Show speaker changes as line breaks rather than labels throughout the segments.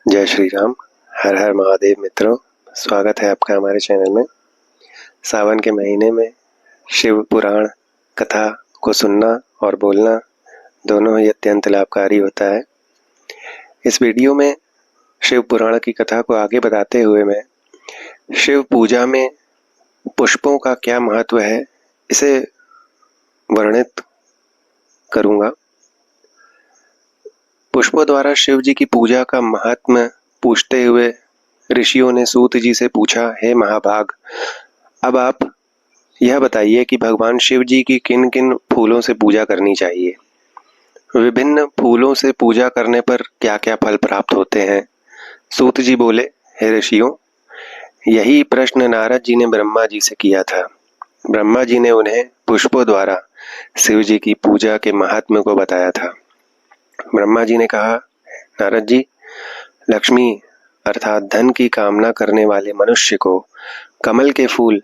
जय श्री राम। हर हर महादेव मित्रों, स्वागत है आपका हमारे चैनल में। सावन के महीने में शिव पुराण कथा को सुनना और बोलना दोनों ही अत्यंत लाभकारी होता है। इस वीडियो में शिव पुराण की कथा को आगे बताते हुए मैं शिव पूजा में पुष्पों का क्या महत्व है इसे वर्णित करूँगा। पुष्पों द्वारा शिव जी की पूजा का महात्म्य पूछते हुए ऋषियों ने सूत जी से पूछा, हे महाभाग, अब आप यह बताइए कि भगवान शिव जी की किन किन फूलों से पूजा करनी चाहिए। विभिन्न फूलों से पूजा करने पर क्या क्या फल प्राप्त होते हैं। सूत जी बोले, हे ऋषियों, यही प्रश्न नारद जी ने ब्रह्मा जी से किया था। ब्रह्मा जी ने उन्हें पुष्पों द्वारा शिव जी की पूजा के महात्म्य को बताया था। ब्रह्मा जी ने कहा, नारद जी, लक्ष्मी अर्थात धन की कामना करने वाले मनुष्य को कमल के फूल,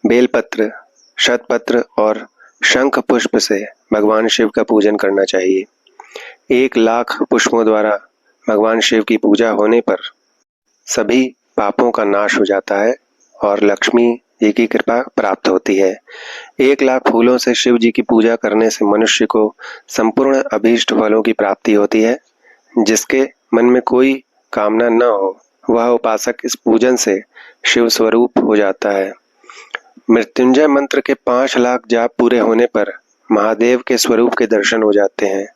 बेलपत्र, शतपत्र और शंख पुष्प से भगवान शिव का पूजन करना चाहिए। 1,00,000 पुष्पों द्वारा भगवान शिव की पूजा होने पर सभी पापों का नाश हो जाता है और लक्ष्मी जी की कृपा प्राप्त होती है। 1,00,000 फूलों से शिव जी की पूजा करने से मनुष्य को संपूर्ण अभीष्ट फलों की प्राप्ति होती है। जिसके मन में कोई कामना न हो वह उपासक इस पूजन से शिव स्वरूप हो जाता है। मृत्युंजय मंत्र के 5,00,000 जाप पूरे होने पर महादेव के स्वरूप के दर्शन हो जाते हैं।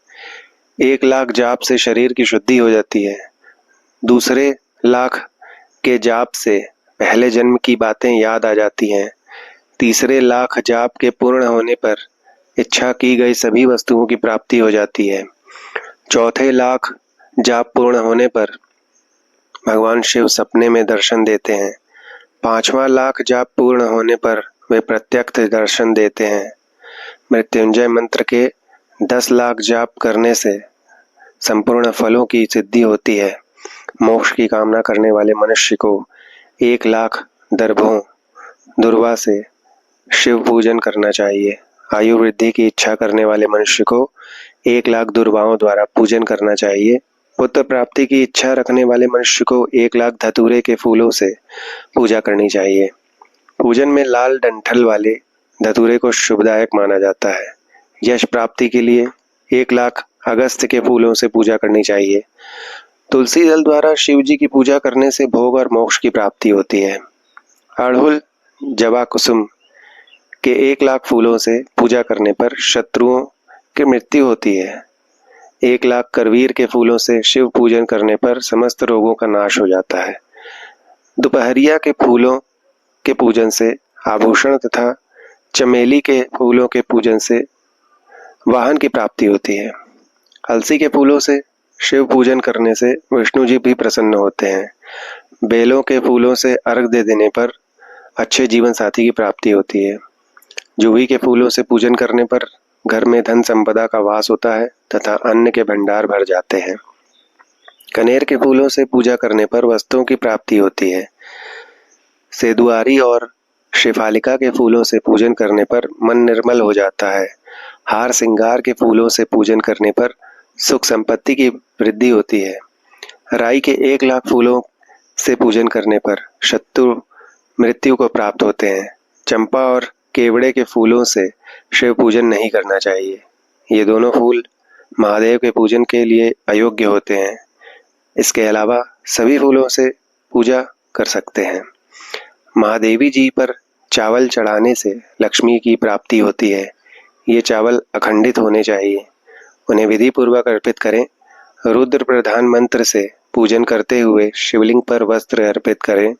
1,00,000 जाप से शरीर की शुद्धि हो जाती है। दूसरे लाख के जाप से पहले जन्म की बातें याद आ जाती हैं। तीसरे लाख जाप के पूर्ण होने पर इच्छा की गई सभी वस्तुओं की प्राप्ति हो जाती है। चौथे लाख जाप पूर्ण होने पर भगवान शिव सपने में दर्शन देते हैं। 5वां लाख जाप पूर्ण होने पर वे प्रत्यक्ष दर्शन देते हैं। मृत्युंजय मंत्र के 10,00,000 जाप करने से संपूर्ण फलों की सिद्धि होती है। मोक्ष की कामना करने वाले मनुष्य को 1,00,000 दर्भों दुर्वा से शिव पूजन करना चाहिए। आयु वृद्धि की इच्छा करने वाले मनुष्य को 1,00,000 दुर्वाओं द्वारा पूजन करना चाहिए। पुत्र प्राप्ति की इच्छा रखने वाले मनुष्य को 1,00,000 धतूरे के फूलों से पूजा करनी चाहिए। पूजन में लाल डंठल वाले धतूरे को शुभदायक माना जाता है। यश प्राप्ति के लिए 1,00,000 अगस्त्य के फूलों से पूजा करनी चाहिए। तुलसी दल द्वारा शिव जी की पूजा करने से भोग और मोक्ष की प्राप्ति होती है। अड़हुल, जवा कुसुम के 1,00,000 फूलों से पूजा करने पर शत्रुओं की मृत्यु होती है। 1,00,000 करवीर के फूलों से शिव पूजन करने पर समस्त रोगों का नाश हो जाता है। दोपहरिया के फूलों के पूजन से आभूषण तथा चमेली के फूलों के पूजन से वाहन की प्राप्ति होती है। अलसी के फूलों से शिव पूजन करने से विष्णु जी भी प्रसन्न होते हैं। बेलों के फूलों से अर्घ दे देने पर अच्छे जीवन साथी की प्राप्ति होती है। जूही के फूलों से पूजन करने पर घर में धन संपदा का वास होता है तथा अन्न के भंडार भर जाते हैं। कनेर के फूलों से पूजा करने पर वस्तुओं की प्राप्ति होती है। सेदुआरी और शिफालिका के फूलों से पूजन करने पर मन निर्मल हो जाता है। हार श्रृंगार के फूलों से पूजन करने पर सुख संपत्ति की वृद्धि होती है। राई के 1,00,000 फूलों से पूजन करने पर शत्रु मृत्यु को प्राप्त होते हैं। चंपा और केवड़े के फूलों से शिव पूजन नहीं करना चाहिए। ये दोनों फूल महादेव के पूजन के लिए अयोग्य होते हैं। इसके अलावा सभी फूलों से पूजा कर सकते हैं। महादेवी जी पर चावल चढ़ाने से लक्ष्मी की प्राप्ति होती है। ये चावल अखंडित होने चाहिए। उन्हें विधि पूर्वक अर्पित करें। रुद्र प्रधान मंत्र से पूजन करते हुए शिवलिंग पर वस्त्र अर्पित करें।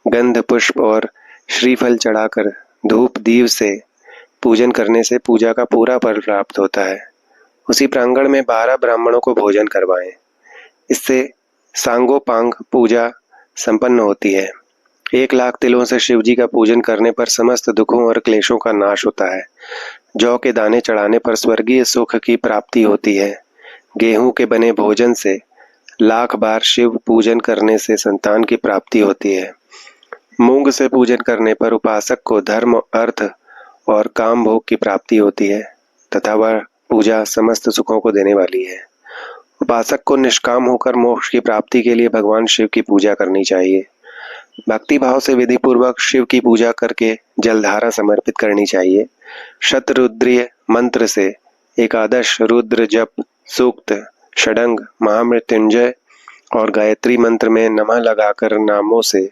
गंध, पुष्प और श्रीफल चढ़ाकर धूप दीप से पूजन करने से पूजा का पूरा फल प्राप्त होता है। उसी प्रांगण में 12 ब्राह्मणों को भोजन करवाएं। इससे सांगोपांग पूजा संपन्न होती है। 1,00,000 तिलों से शिव जी का पूजन करने पर समस्त दुखों और क्लेशों का नाश होता है। जौ के दाने चढ़ाने पर स्वर्गीय सुख की प्राप्ति होती है। गेहूं के बने भोजन से 1,00,000 बार शिव पूजन करने से संतान की प्राप्ति होती है। मूंग से पूजन करने पर उपासक को धर्म, अर्थ और काम भोग की प्राप्ति होती है तथा वह पूजा समस्त सुखों को देने वाली है। उपासक को निष्काम होकर मोक्ष की प्राप्ति के लिए भगवान शिव की पूजा करनी चाहिए। भक्ति भाव से विधि पूर्वक शिव की पूजा करके जलधारा समर्पित करनी चाहिए। शतरुद्रीय मंत्र से एकादश रुद्र जप, सूक्त, षडंग, महामृत्युंजय और गायत्री मंत्र में नमः लगाकर नामों से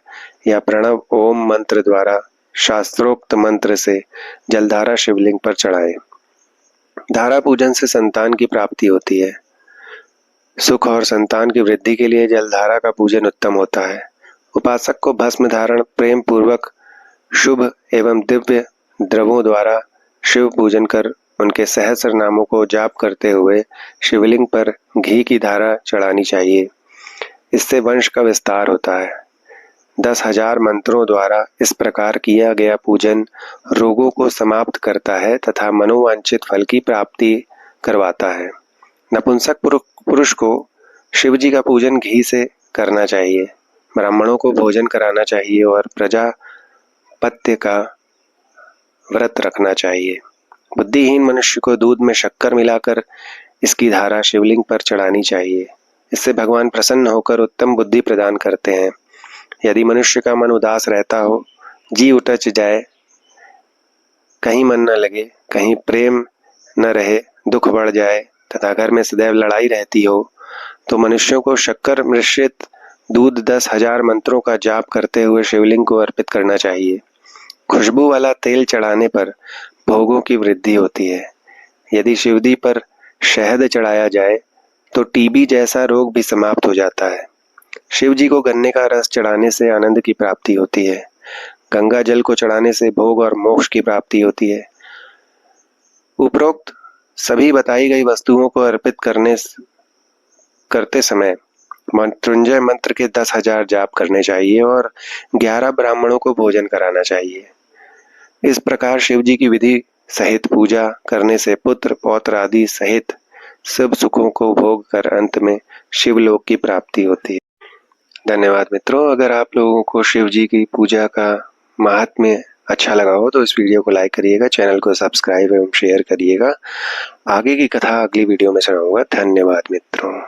या प्रणव ओम मंत्र द्वारा शास्त्रोक्त मंत्र से जलधारा शिवलिंग पर चढ़ाएं। धारा पूजन से संतान की प्राप्ति होती है। सुख और संतान की वृद्धि के लिए जलधारा का पूजन उत्तम होता है। उपासक को भस्म धारण प्रेम पूर्वक शुभ एवं दिव्य द्रवों द्वारा शिव पूजन कर उनके सहस्र नामों को जाप करते हुए शिवलिंग पर घी की धारा चढ़ानी चाहिए। इससे वंश का विस्तार होता है। 10,000 मंत्रों द्वारा इस प्रकार किया गया पूजन रोगों को समाप्त करता है तथा मनोवांछित फल की प्राप्ति करवाता है। नपुंसक पुरुष को शिव जी का पूजन घी से करना चाहिए। ब्राह्मणों को भोजन कराना चाहिए और प्रजापत्य का व्रत रखना चाहिए। बुद्धिहीन मनुष्य को दूध में शक्कर मिलाकर इसकी धारा शिवलिंग पर चढ़ानी चाहिए। इससे भगवान प्रसन्न होकर उत्तम बुद्धि प्रदान करते हैं। यदि मनुष्य का मन उदास रहता हो, जी उटच जाए, कहीं मन न लगे, कहीं प्रेम न रहे, दुख बढ़ जाए तथा घर में सदैव लड़ाई रहती हो, तो मनुष्यों को शक्कर मिश्रित दूध 10,000 मंत्रों का जाप करते हुए शिवलिंग को अर्पित करना चाहिए। खुशबू वाला तेल चढ़ाने पर भोगों की वृद्धि होती है। यदि शिवजी पर शहद चढ़ाया जाए तो टीबी जैसा रोग भी समाप्त हो जाता है। शिव जी को गन्ने का रस चढ़ाने से आनंद की प्राप्ति होती है। गंगा जल को चढ़ाने से भोग और मोक्ष की प्राप्ति होती है। उपरोक्त सभी बताई गई वस्तुओं को अर्पित करते समय मृत्युंजय मंत्र के 10,000 जाप करने चाहिए और 11 ब्राह्मणों को भोजन कराना चाहिए। इस प्रकार शिव जी की विधि सहित पूजा करने से पुत्र पौत्र आदि सहित सब सुखों को भोग कर अंत में शिवलोक की प्राप्ति होती है। धन्यवाद मित्रों। अगर आप लोगों को शिव जी की पूजा का महात्म्य अच्छा लगा हो तो इस वीडियो को लाइक करिएगा, चैनल को सब्सक्राइब एवं शेयर करिएगा। आगे की कथा अगली वीडियो में सुनाऊंगा। धन्यवाद मित्रों।